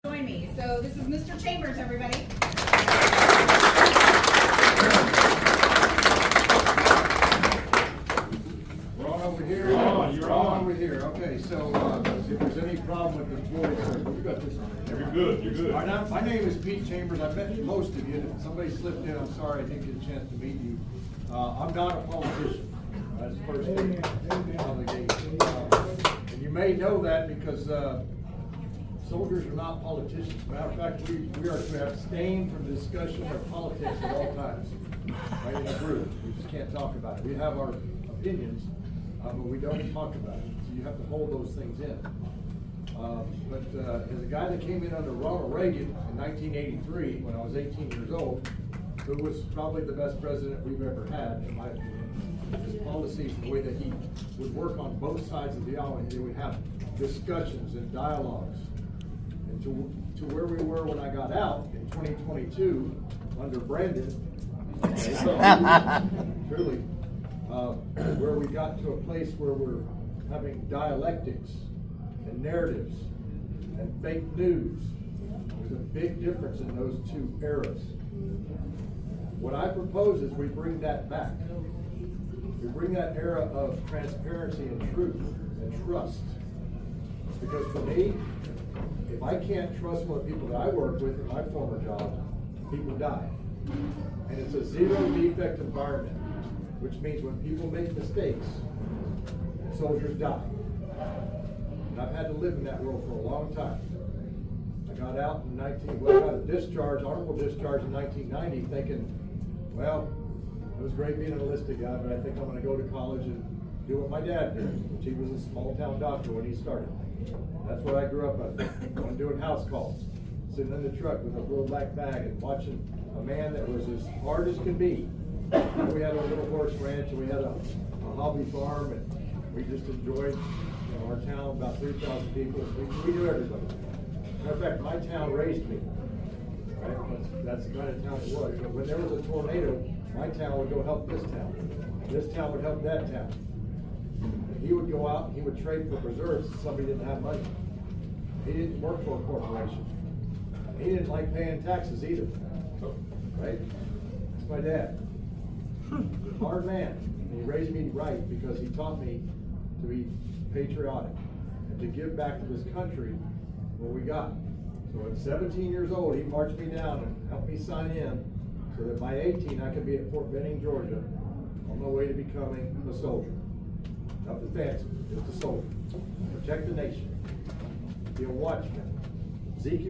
Join me. So this is Mr. Chambers, everybody. We're on over here. You're on. Over here. Okay, so if there's any problem with the voice, you got this on. You're good, you're good. My name is Pete Chambers. I met most of you. If somebody slipped in, I'm sorry I didn't get a chance to meet you. I'm not a politician. That's the first thing out of the gate. And you may know that because soldiers are not politicians. Matter of fact, we are to abstain from discussion of politics at all times. Right in a group, we just can't talk about it. We have our opinions, but we don't talk about it. So you have to hold those things in. But as a guy that came in under Ronald Reagan in 1983, when I was 18 years old, who was probably the best president we've ever had, in my opinion. His policies, the way that he would work on both sides of the aisle, and they would have discussions and dialogues. And to where we were when I got out in 2022 under Brandon, truly, where we got to a place where we're having dialectics and narratives and fake news. There's a big difference in those two eras. What I propose is we bring that back. We bring that era of transparency and truth and trust. Because for me, if I can't trust one of the people that I work with in my former job, people die. And it's a zero defect environment, which means when people make mistakes, soldiers die. And I've had to live in that world for a long time. I got out in I got a discharge, honorable discharge in 1990, thinking, well, it was great being an enlisted guy, but I think I'm going to go to college and do what my dad did, which he was a small town doctor when he started. That's what I grew up on doing house calls, sitting in the truck with a little black bag and watching a man that was as hard as could be. We had a little horse ranch and we had a hobby farm, and we just enjoyed our town, about 3,000 people. We knew everybody. Matter of fact, my town raised me. Right? That's the kind of town it was. When there was a tornado, my town would go help this town. This town would help that town. He would go out and he would trade for preserves if somebody didn't have money. He didn't work for a corporation. He didn't like paying taxes either. Right? That's my dad. Hard man. And he raised me right because he taught me to be patriotic and to give back to this country what we got. So at 17 years old, he marched me down and helped me sign in so that by 18 I could be at Fort Benning, Georgia on my way to becoming a soldier. Nothing fancy, just a soldier. Protect the nation. Be a watchman. Zeke